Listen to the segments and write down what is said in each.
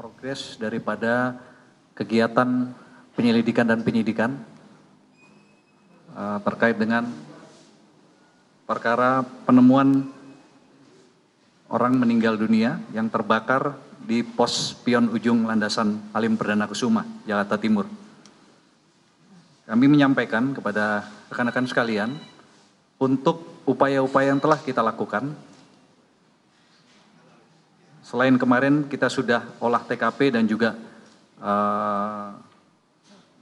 progres daripada kegiatan penyelidikan dan penyidikan terkait dengan perkara penemuan orang meninggal dunia yang terbakar di pos pion ujung landasan Halim Perdana Kusuma, Jakarta Timur. Kami menyampaikan kepada rekan-rekan sekalian untuk upaya-upaya yang telah kita lakukan. Selain kemarin kita sudah olah TKP dan juga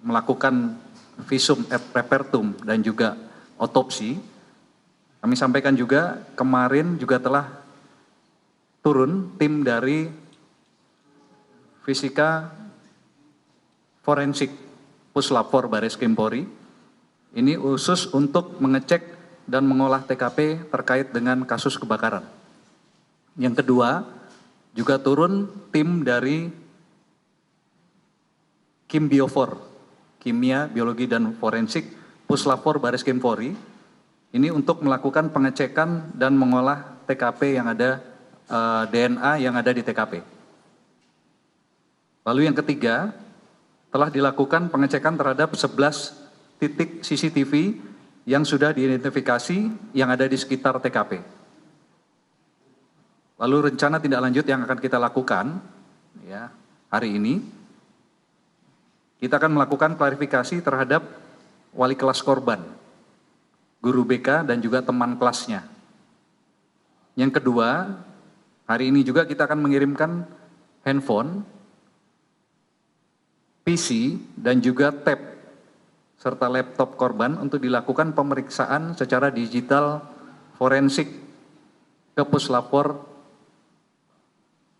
melakukan visum et repertum dan juga otopsi, kami sampaikan juga kemarin juga telah turun tim dari Fisika Forensik Puslap 4 Baris Krim Polri. Ini khusus untuk mengecek dan mengolah TKP terkait dengan kasus kebakaran. Yang kedua, juga turun tim dari Kim Biofor, Kimia, Biologi, dan Forensik Puslap 4 Baris Krim Polri. Ini untuk melakukan pengecekan dan mengolah TKP yang ada, DNA yang ada di TKP. Lalu yang ketiga, telah dilakukan pengecekan terhadap 11 titik CCTV yang sudah diidentifikasi yang ada di sekitar TKP. Lalu rencana tindak lanjut yang akan kita lakukan ya, hari ini, kita akan melakukan klarifikasi terhadap wali kelas korban, guru BK, dan juga teman kelasnya. Yang kedua, hari ini juga kita akan mengirimkan handphone, PC, dan juga tab, serta laptop korban untuk dilakukan pemeriksaan secara digital forensik ke Puslapor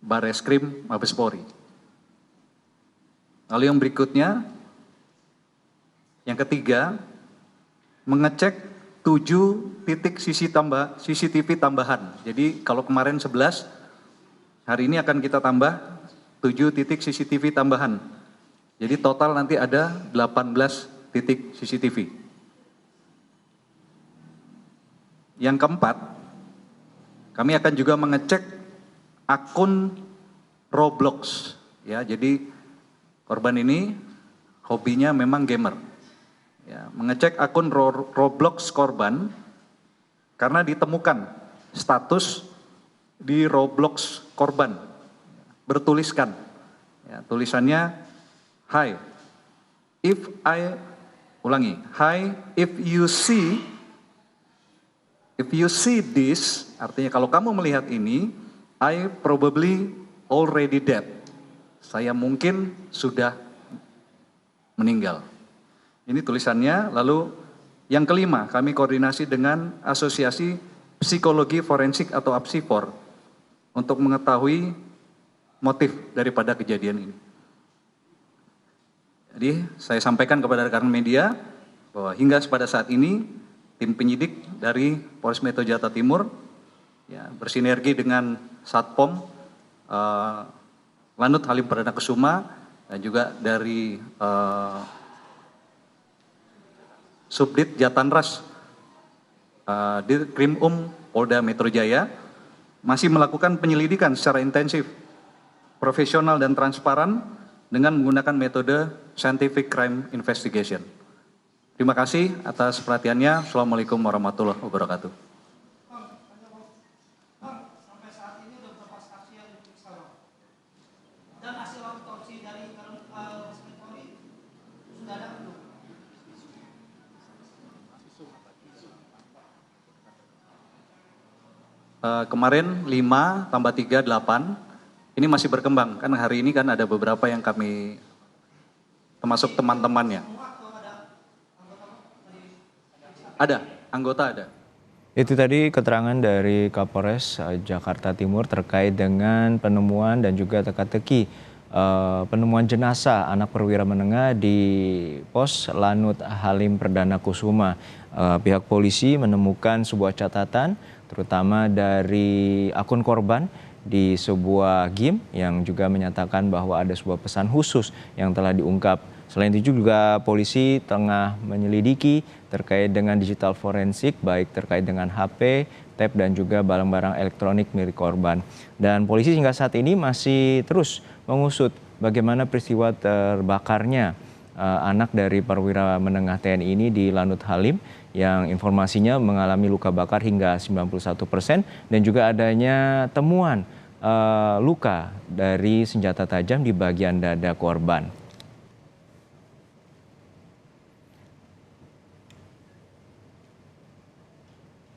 Bareskrim Mabes Polri. Lalu yang berikutnya, yang ketiga, mengecek 7 titik CCTV tambahan. Jadi kalau kemarin 11, hari ini akan kita tambah 7 titik CCTV tambahan. Jadi total nanti ada 18 titik CCTV. Yang keempat, kami akan juga mengecek akun Roblox. Ya, jadi korban ini hobinya memang gamer. Ya, mengecek akun Roblox korban karena ditemukan status di Roblox korban bertuliskan, ya, tulisannya Hi, if you see this, artinya kalau kamu melihat ini, I probably already dead. Saya mungkin sudah meninggal. Ini tulisannya. Lalu yang kelima, kami koordinasi dengan Asosiasi Psikologi Forensik atau APSIFOR untuk mengetahui motif daripada kejadian ini. Jadi saya sampaikan kepada rekan media bahwa hingga pada saat ini tim penyidik dari Polres Metro Jakarta Timur ya, bersinergi dengan Satpom Lanut Halim Perdana Kusuma dan juga dari Subdit Jatanras di Krimum Polda Metro Jaya masih melakukan penyelidikan secara intensif, profesional dan transparan dengan menggunakan metode Scientific Crime Investigation. Terima kasih atas perhatiannya. Assalamualaikum warahmatullahi wabarakatuh. Sampai saat ini sudah berapa saksi yang diperiksa, dan hasil autopsi dari Polri sudah ada belum? Kemarin 5 tambah 3, 8. Ini masih berkembang, kan hari ini kan ada beberapa yang kami, termasuk teman-temannya. Ada, anggota ada. Itu tadi keterangan dari Kapolres Jakarta Timur terkait dengan penemuan dan juga teka-teki penemuan jenazah anak perwira menengah di pos Lanut Halim Perdana Kusuma. Pihak polisi menemukan sebuah catatan terutama dari akun korban di sebuah game yang juga menyatakan bahwa ada sebuah pesan khusus yang telah diungkap. Selain itu juga polisi tengah menyelidiki terkait dengan digital forensik, baik terkait dengan HP, tape dan juga barang-barang elektronik milik korban. Dan polisi hingga saat ini masih terus mengusut bagaimana peristiwa terbakarnya anak dari perwira menengah TNI ini di Lanut Halim yang informasinya mengalami luka bakar hingga 91% dan juga adanya temuan luka dari senjata tajam di bagian dada korban.